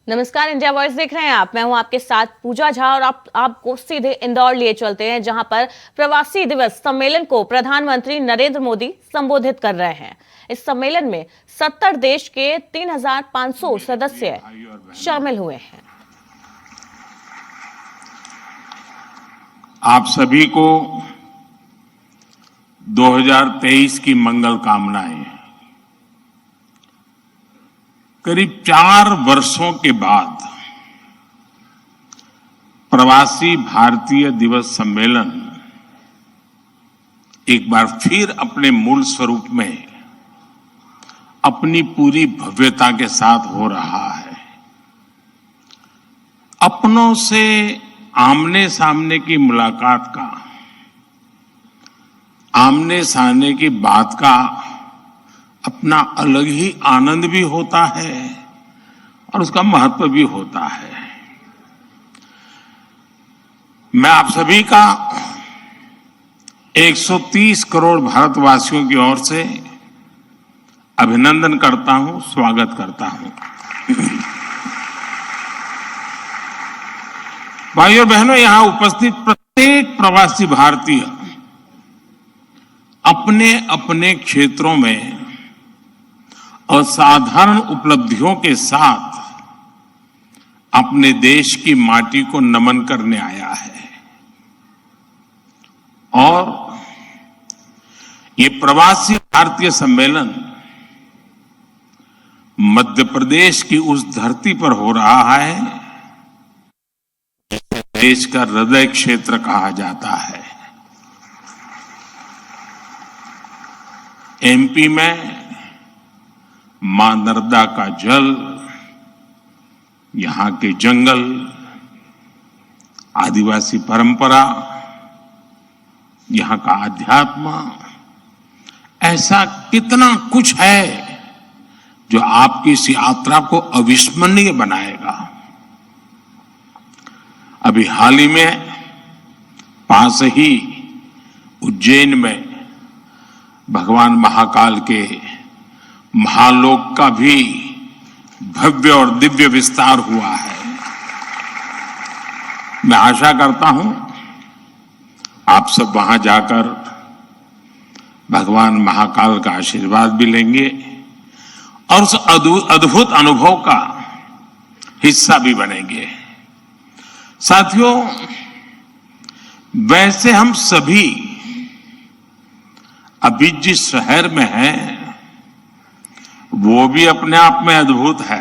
नमस्कार, India voice देख रहे हैं आप। मैं हूं आपके साथ पूजा झा और आपको सीधे इंदौर लिए चलते हैं, जहां पर प्रवासी दिवस सम्मेलन को प्रधानमंत्री नरेंद्र मोदी संबोधित कर रहे हैं। इस सम्मेलन में 70 देश के 3,500 सदस्य शामिल हुए हैं। आप सभी को 2023 की मंगल कामनाएं। करीब 4 वर्षों के बाद प्रवासी भारतीय दिवस सम्मेलन एक बार फिर अपने मूल स्वरूप में अपनी पूरी भव्यता के साथ हो रहा है। अपनों से आमने सामने की मुलाकात का, आमने सामने की बात का अपना अलग ही आनंद भी होता है और उसका महत्व भी होता है। मैं आप सभी का 130 करोड़ भारतवासियों की ओर से अभिनंदन करता हूं, स्वागत करता हूं। भाइयों बहनों, यहां उपस्थित प्रत्येक प्रवासी भारतीय अपने अपने क्षेत्रों में असाधारण उपलब्धियों के साथ अपने देश की माटी को नमन करने आया है। और ये प्रवासी भारतीय सम्मेलन मध्य प्रदेश की उस धरती पर हो रहा है जिसे देश का हृदय क्षेत्र कहा जाता है। एमपी में मां नर्मदा का जल, यहां के जंगल, आदिवासी परंपरा, यहां का आध्यात्म, ऐसा कितना कुछ है जो आपकी इस यात्रा को अविस्मरणीय बनाएगा। अभी हाल ही में पास ही उज्जैन में भगवान महाकाल के महालोक का भी भव्य और दिव्य विस्तार हुआ है। मैं आशा करता हूं आप सब वहां जाकर भगवान महाकाल का आशीर्वाद भी लेंगे और उस अद्भुत अनुभव का हिस्सा भी बनेंगे। साथियों, वैसे हम सभी अभी जिस शहर में हैं वो भी अपने आप में अद्भुत है।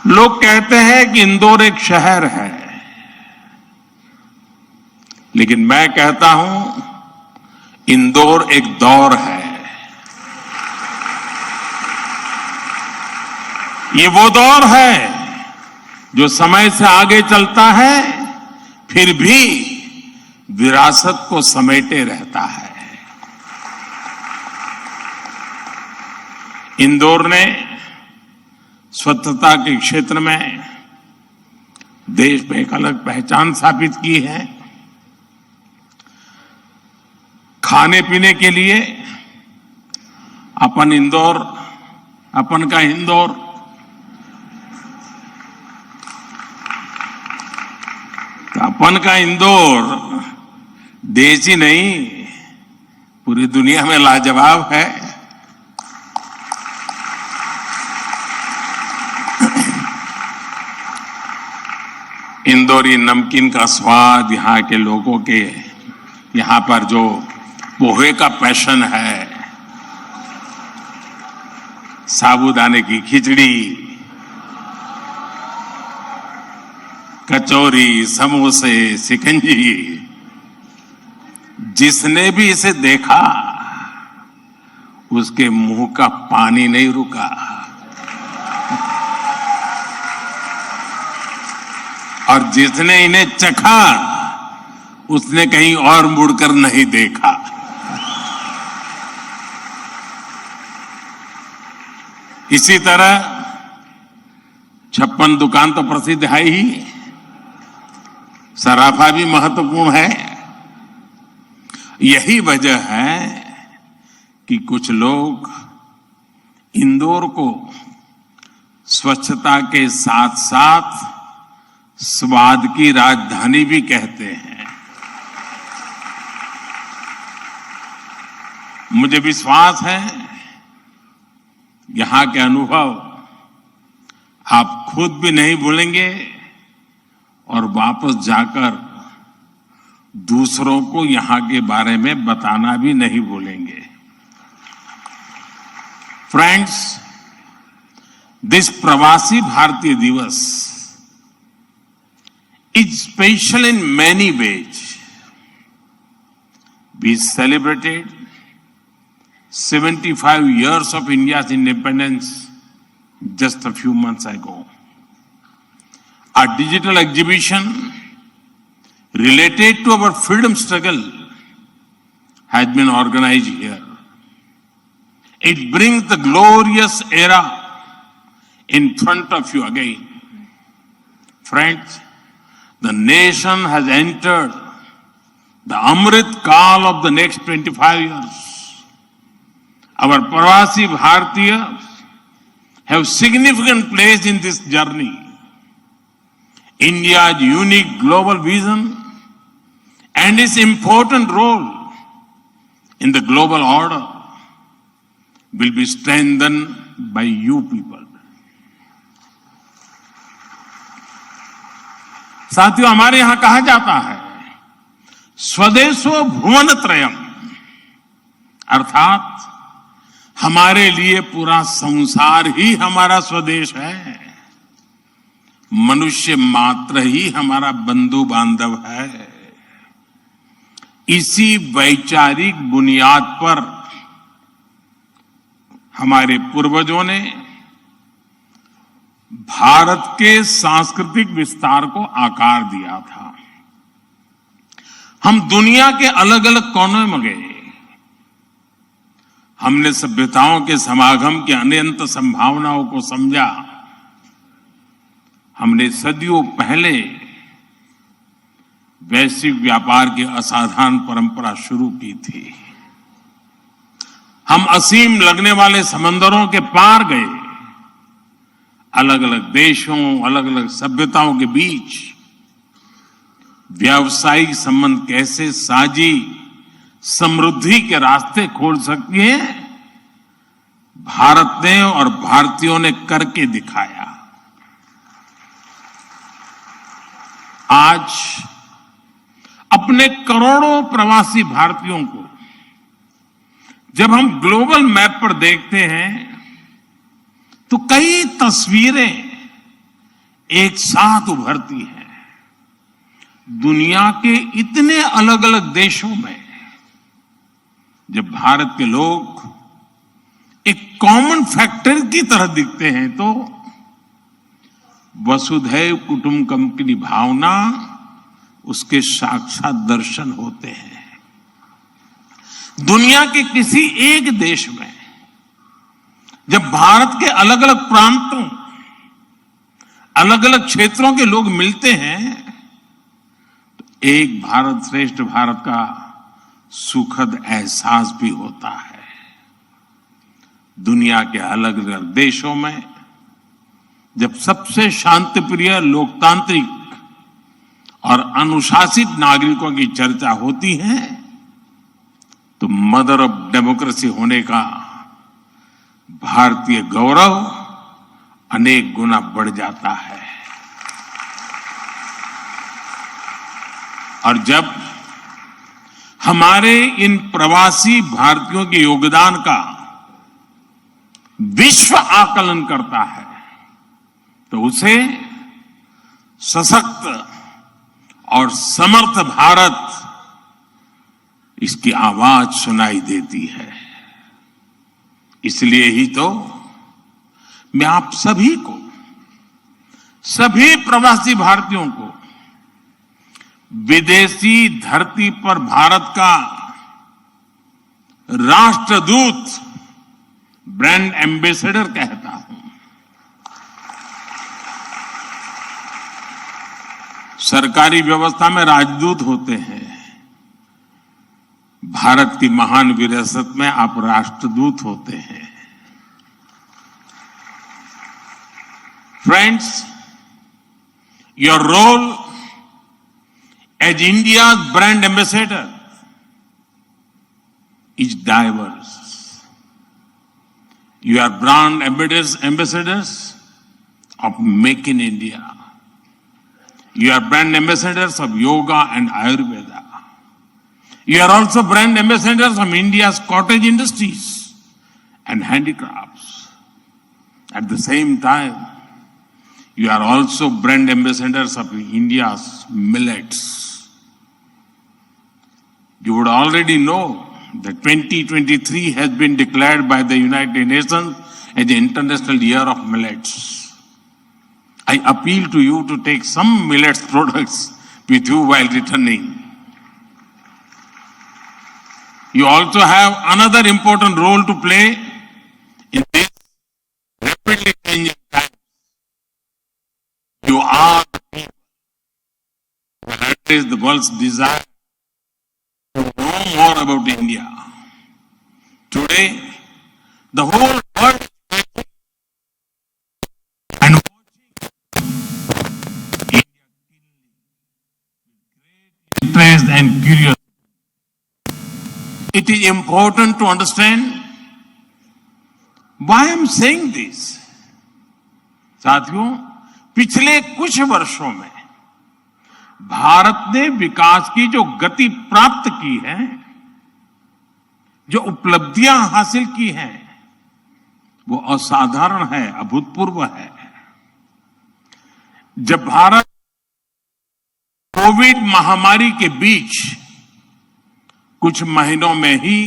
लोग कहते हैं कि इंदौर एक शहर है, लेकिन मैं कहता हूं इंदौर एक दौर है। ये वो दौर है जो समय से आगे चलता है फिर भी विरासत को समेटे रहता है। इंदौर ने स्वच्छता के क्षेत्र में देश में एक अलग पहचान स्थापित की है। खाने पीने के लिए अपन इंदौर, अपन का इंदौर, तो अपन का इंदौर देश ही नहीं पूरी दुनिया में लाजवाब है। इंदौरी नमकीन का स्वाद, यहाँ के लोगों के, यहाँ पर जो पोहे का पैशन है, साबूदाने की खिचड़ी, कचौरी, समोसे, शिकंजी, जिसने भी इसे देखा उसके मुंह का पानी नहीं रुका। और जिसने इन्हें चखा उसने कहीं और मुड़कर नहीं देखा। इसी तरह 56 दुकान तो प्रसिद्ध है ही, सराफा भी महत्वपूर्ण है। यही वजह है कि कुछ लोग इंदौर को स्वच्छता के साथ साथ स्वाद की राजधानी भी कहते हैं। मुझे विश्वास है यहां के अनुभव आप खुद भी नहीं भूलेंगे और वापस जाकर दूसरों को यहां के बारे में बताना भी नहीं भूलेंगे। फ्रेंड्स, दिस प्रवासी भारतीय दिवस is special in many ways. We celebrated 75 years of India's independence just a few months ago. A digital exhibition related to our freedom struggle has been organized here. It brings the glorious era in front of you again. Friends, the nation has entered the Amrit Kaal of the next 25 years. Our Pravasi Bharatiyas have significant place in this journey. India's unique global vision and its important role in the global order will be strengthened by you people. साथियों, हमारे यहां कहा जाता है स्वदेशो भुवन त्रयम, अर्थात हमारे लिए पूरा संसार ही हमारा स्वदेश है। मनुष्य मात्र ही हमारा बंधु बांधव है। इसी वैचारिक बुनियाद पर हमारे पूर्वजों ने भारत के सांस्कृतिक विस्तार को आकार दिया था। हम दुनिया के अलग अलग कोनों में गए। हमने सभ्यताओं के समागम की अनंत संभावनाओं को समझा। हमने सदियों पहले वैश्विक व्यापार की असाधारण परंपरा शुरू की थी। हम असीम लगने वाले समंदरों के पार गए। अलग अलग देशों, अलग अलग सभ्यताओं के बीच व्यावसायिक संबंध कैसे साझी समृद्धि के रास्ते खोल सकती है, भारत ने और भारतीयों ने करके दिखाया। आज अपने करोड़ों प्रवासी भारतीयों को जब हम ग्लोबल मैप पर देखते हैं तो कई तस्वीरें एक साथ उभरती हैं। दुनिया के इतने अलग अलग देशों में जब भारत के लोग एक कॉमन फैक्टर की तरह दिखते हैं तो वसुधैव कुटुंबकम की भावना उसके साक्षात दर्शन होते हैं। दुनिया के किसी एक देश में जब भारत के अलग अलग प्रांतों, अलग अलग क्षेत्रों के लोग मिलते हैं तो एक भारत श्रेष्ठ भारत का सुखद एहसास भी होता है। दुनिया के अलग अलग देशों में जब सबसे शांतिप्रिय, लोकतांत्रिक और अनुशासित नागरिकों की चर्चा होती है तो मदर ऑफ डेमोक्रेसी होने का भारतीय गौरव अनेक गुना बढ़ जाता है। और जब हमारे इन प्रवासी भारतीयों के योगदान का विश्व आकलन करता है तो उसे सशक्त और समर्थ भारत, इसकी आवाज सुनाई देती है। इसलिए ही तो मैं आप सभी को, सभी प्रवासी भारतीयों को विदेशी धरती पर भारत का राष्ट्रदूत, ब्रांड एम्बेसडर कहता हूं। सरकारी व्यवस्था में राजदूत होते हैं, भारत की महान विरासत में आप राष्ट्रदूत होते हैं। Friends, your role as India's brand ambassador is diverse. You are brand ambassadors of Make in India. You are brand ambassadors of yoga and Ayurveda. You are also brand ambassadors of India's cottage industries and handicrafts. At the same time, you are also brand ambassadors of India's millets. You would already know that 2023 has been declared by the United Nations as the International Year of Millets. I appeal to you to take some millets products with you while returning. You also have another important role to play in this rapidly changing time. You are the people who address the world's desire to know more about India. Today, the whole world is waiting and watching India keenly with great interest and curiosity. It is important to understand why I am saying this. साथियों, पिछले कुछ वर्षों में भारत ने विकास की जो गति प्राप्त की है, जो उपलब्धियां हासिल की हैं, वो असाधारण है, अभूतपूर्व है। जब भारत कोविड महामारी के बीच कुछ महीनों में ही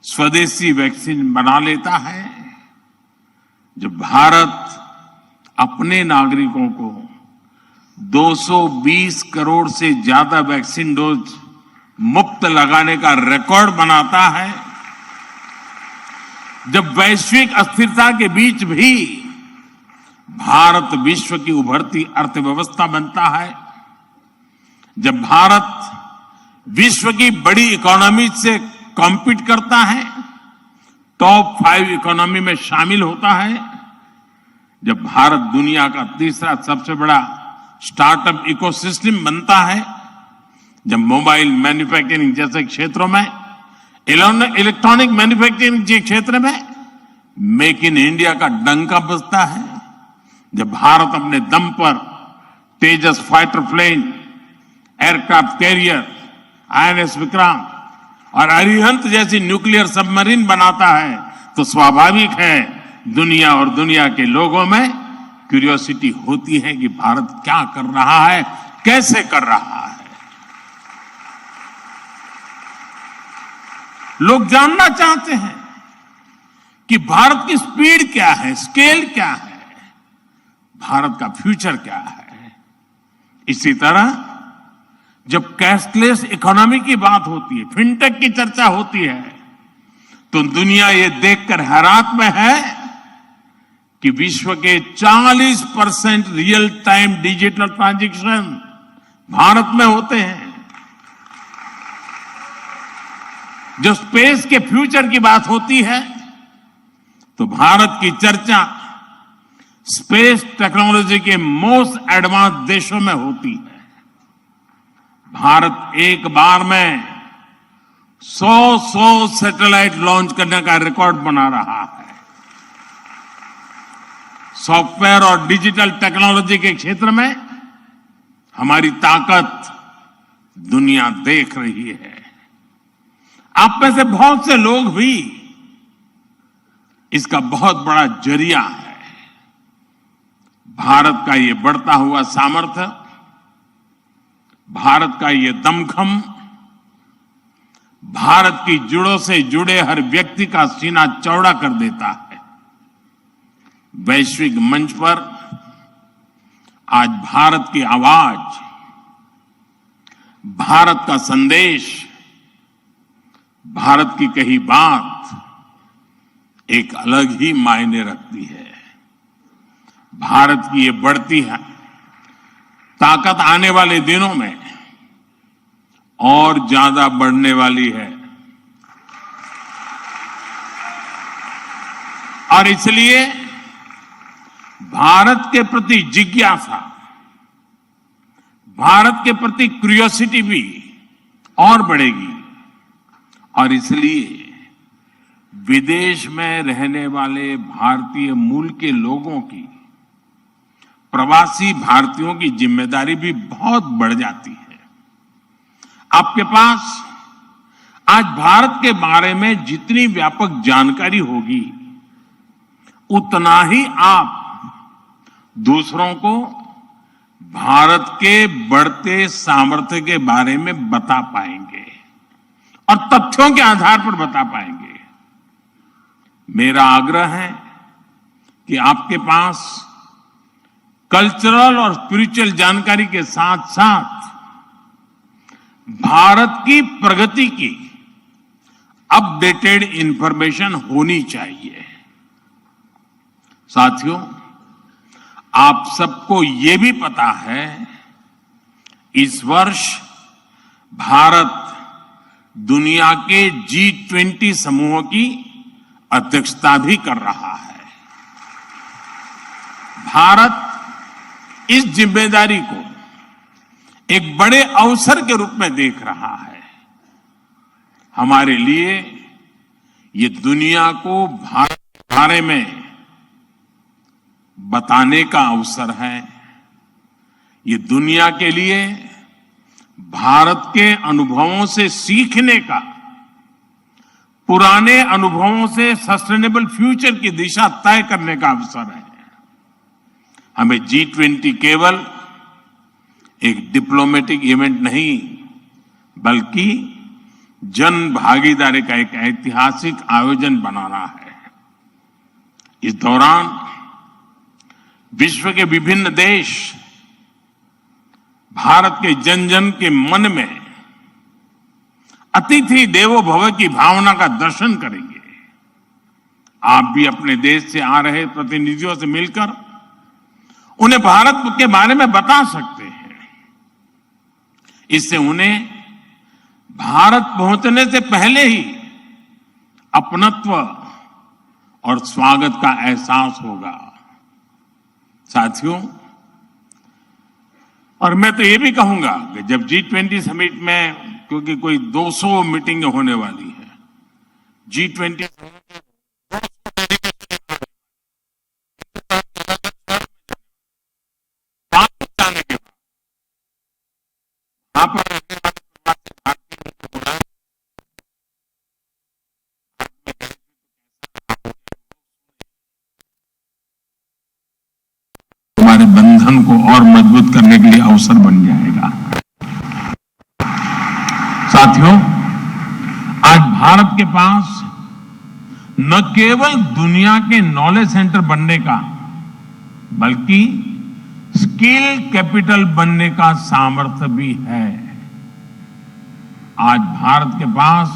स्वदेशी वैक्सीन बना लेता है, जब भारत अपने नागरिकों को 220 करोड़ से ज्यादा वैक्सीन डोज मुफ्त लगाने का रिकॉर्ड बनाता है, जब वैश्विक अस्थिरता के बीच भी भारत विश्व की उभरती अर्थव्यवस्था बनता है, जब भारत विश्व की बड़ी इकोनॉमी से कॉम्पीट करता है, टॉप 5 इकोनॉमी में शामिल होता है, जब भारत दुनिया का तीसरा सबसे बड़ा स्टार्टअप इकोसिस्टम बनता है, जब मोबाइल मैन्युफैक्चरिंग जैसे क्षेत्रों में, इलेक्ट्रॉनिक मैन्युफैक्चरिंग के क्षेत्र में मेक इन इंडिया का डंका बजता है, जब भारत अपने दम पर Tejas fighter plane, aircraft carrier, INS Vikrant और अरिहंत जैसी न्यूक्लियर सबमरीन बनाता है, तो स्वाभाविक है दुनिया और दुनिया के लोगों में क्यूरियोसिटी होती है कि भारत क्या कर रहा है, कैसे कर रहा है। लोग जानना चाहते हैं कि भारत की स्पीड क्या है, स्केल क्या है, भारत का फ्यूचर क्या है। इसी तरह जब कैशलेस इकोनॉमी की बात होती है, फिनटेक की चर्चा होती है, तो दुनिया ये देखकर हैरान में है कि विश्व के 40% real time digital transaction Bharat में होते हैं। जो स्पेस के फ्यूचर की बात होती है, तो भारत की चर्चा स्पेस टेक्नोलॉजी के मोस्ट एडवांस देशों में होती है। भारत एक बार में 100 सैटेलाइट लॉन्च करने का रिकॉर्ड बना रहा है। सॉफ्टवेयर और डिजिटल टेक्नोलॉजी के क्षेत्र में हमारी ताकत दुनिया देख रही है। आप में से बहुत से लोग भी इसका बहुत बड़ा जरिया है। भारत का ये बढ़ता हुआ सामर्थ्य, भारत का ये दमखम, भारत की जड़ों से जुड़े हर व्यक्ति का सीना चौड़ा कर देता है। वैश्विक मंच पर आज भारत की आवाज, भारत का संदेश, भारत की कही बात एक अलग ही मायने रखती है। भारत की ये बढ़ती है ताकत आने वाले दिनों में और ज्यादा बढ़ने वाली है। और इसलिए भारत के प्रति जिज्ञासा, भारत के प्रति क्यूरियोसिटी भी और बढ़ेगी। और इसलिए विदेश में रहने वाले भारतीय मूल के लोगों की, प्रवासी भारतीयों की जिम्मेदारी भी बहुत बढ़ जाती है। आपके पास आज भारत के बारे में जितनी व्यापक जानकारी होगी, उतना ही आप दूसरों को भारत के बढ़ते सामर्थ्य के बारे में बता पाएंगे और तथ्यों के आधार पर बता पाएंगे। मेरा आग्रह है कि आपके पास कल्चरल और स्पिरिचुअल जानकारी के साथ साथ भारत की प्रगति की अपडेटेड इंफॉर्मेशन होनी चाहिए। साथियों, आप सबको ये भी पता है, इस वर्ष भारत दुनिया के G20 समूह की अध्यक्षता भी कर रहा है। भारत इस जिम्मेदारी को एक बड़े अवसर के रूप में देख रहा है। हमारे लिए ये दुनिया को भारत के बारे में बताने का अवसर है। ये दुनिया के लिए भारत के अनुभवों से सीखने का, पुराने अनुभवों से सस्टेनेबल फ्यूचर की दिशा तय करने का अवसर है। हमें G20 केवल एक डिप्लोमेटिक इवेंट नहीं, बल्कि जन भागीदारी का एक ऐतिहासिक आयोजन बनाना है। इस दौरान विश्व के विभिन्न देश भारत के जन जन के मन में अतिथि देवो भव की भावना का दर्शन करेंगे। आप भी अपने देश से आ रहे प्रतिनिधियों से मिलकर उन्हें भारत के बारे में बता सकते हैं। इससे उन्हें भारत पहुंचने से पहले ही अपनत्व और स्वागत का एहसास होगा। साथियों, और मैं तो ये भी कहूंगा कि जब G20 समिट में, क्योंकि कोई 200 मीटिंग होने वाली है, G20 जाने के बाद वहां पर रहने वाले प्रवासी भारतीयों को बुलाया, हमारे बंधन को और मजबूत करने के लिए अवसर बन जाएगा। साथियों, आज भारत के पास न केवल दुनिया के नॉलेज सेंटर बनने का, बल्कि स्किल कैपिटल बनने का सामर्थ्य भी है। आज भारत के पास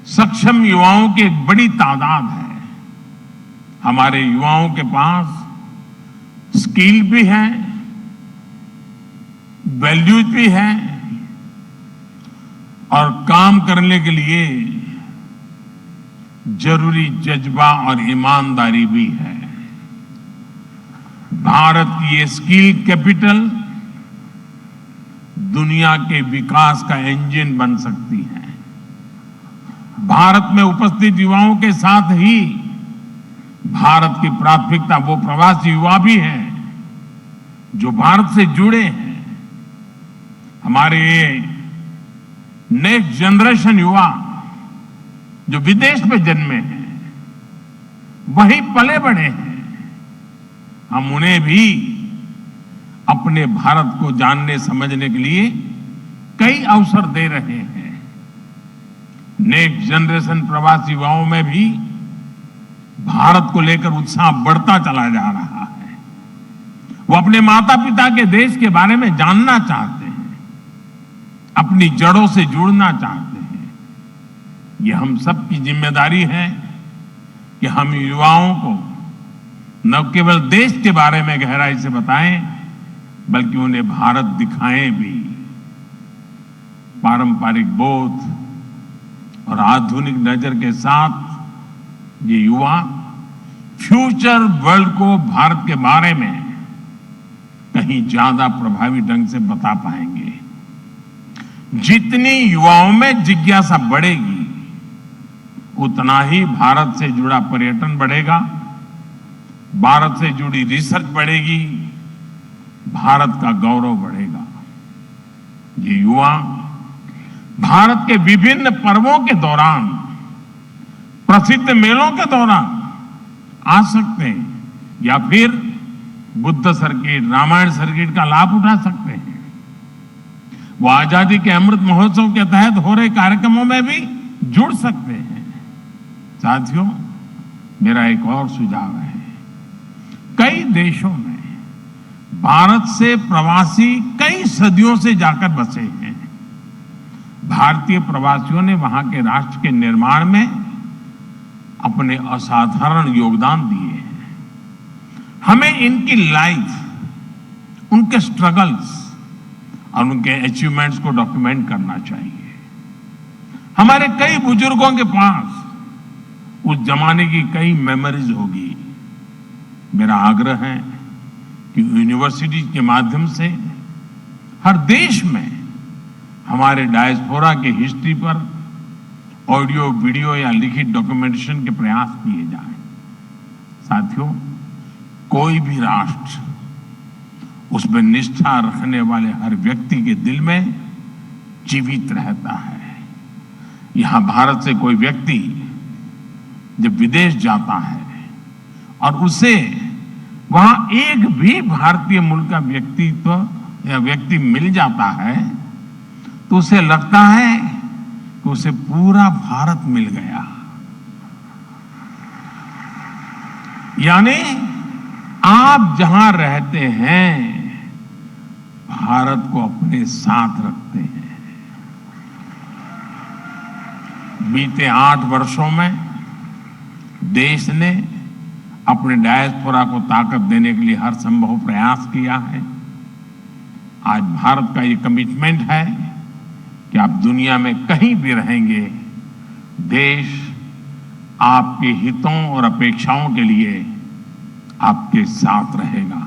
सक्षम युवाओं की एक बड़ी तादाद है। हमारे युवाओं के पास स्किल भी है, वैल्यूज भी है और काम करने के लिए जरूरी जज्बा और ईमानदारी भी है। भारत की ये स्किल कैपिटल दुनिया के विकास का इंजन बन सकती है। भारत में उपस्थित युवाओं के साथ ही भारत की प्राथमिकता वो प्रवासी युवा भी हैं जो भारत से जुड़े हैं। हमारे नेक्स्ट जनरेशन युवा जो विदेश में जन्मे हैं, वहीं पले बढ़े हैं, हम उन्हें भी अपने भारत को जानने समझने के लिए कई अवसर दे रहे हैं। नेक्स्ट जनरेशन प्रवासी युवाओं में भी भारत को लेकर उत्साह बढ़ता चला जा रहा है। वो अपने माता पिता के देश के बारे में जानना चाहते हैं, अपनी जड़ों से जुड़ना चाहते हैं। ये हम सब की जिम्मेदारी है कि हम युवाओं को न केवल देश के बारे में गहराई से बताएं, बल्कि उन्हें भारत दिखाएं भी। पारंपरिक बोध और आधुनिक नजर के साथ ये युवा फ्यूचर वर्ल्ड को भारत के बारे में कहीं ज्यादा प्रभावी ढंग से बता पाएंगे। जितनी युवाओं में जिज्ञासा बढ़ेगी, उतना ही भारत से जुड़ा पर्यटन बढ़ेगा, भारत से जुड़ी रिसर्च बढ़ेगी, भारत का गौरव बढ़ेगा। ये युवा भारत के विभिन्न पर्वों के दौरान, प्रसिद्ध मेलों के दौरान आ सकते हैं या फिर बुद्ध सर्किट, रामायण सर्किट का लाभ उठा सकते हैं। वो आजादी के अमृत महोत्सव के तहत हो रहे कार्यक्रमों में भी जुड़ सकते हैं। साथियों, मेरा एक और सुझाव है। कई देशों में भारत से प्रवासी कई सदियों से जाकर बसे हैं। भारतीय प्रवासियों ने वहां के राष्ट्र के निर्माण में अपने असाधारण योगदान दिए हैं। हमें इनकी लाइफ, उनके स्ट्रगल्स और उनके अचीवमेंट्स को डॉक्यूमेंट करना चाहिए। हमारे कई बुजुर्गों के पास उस जमाने की कई मेमोरीज होगी। मेरा आग्रह है कि यूनिवर्सिटी के माध्यम से हर देश में हमारे डायस्पोरा के हिस्ट्री पर ऑडियो, वीडियो या लिखित डॉक्यूमेंटेशन के प्रयास किए जाएं। साथियों, कोई भी राष्ट्र उसमें निष्ठा रखने वाले हर व्यक्ति के दिल में जीवित रहता है। यहां भारत से कोई व्यक्ति जब विदेश जाता है और उसे वहां एक भी भारतीय मूल का व्यक्तित्व या व्यक्ति मिल जाता है, तो उसे लगता है कि उसे पूरा भारत मिल गया। यानी आप जहां रहते हैं, भारत को अपने साथ रखते हैं। बीते 8 वर्षों में देश ने अपने डायस्पोरा को ताकत देने के लिए हर संभव प्रयास किया है। आज भारत का ये कमिटमेंट है कि आप दुनिया में कहीं भी रहेंगे, देश आपके हितों और अपेक्षाओं के लिए आपके साथ रहेगा।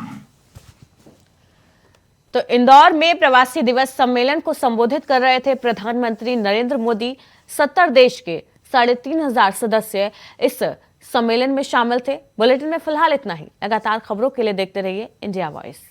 तो इंदौर में प्रवासी दिवस सम्मेलन को संबोधित कर रहे थे प्रधानमंत्री नरेंद्र मोदी। 70 देश के 3,500 सदस्य इस सम्मेलन में शामिल थे। बुलेटिन में फिलहाल इतना ही। लगातार खबरों के लिए देखते रहिए इंडिया वॉइस।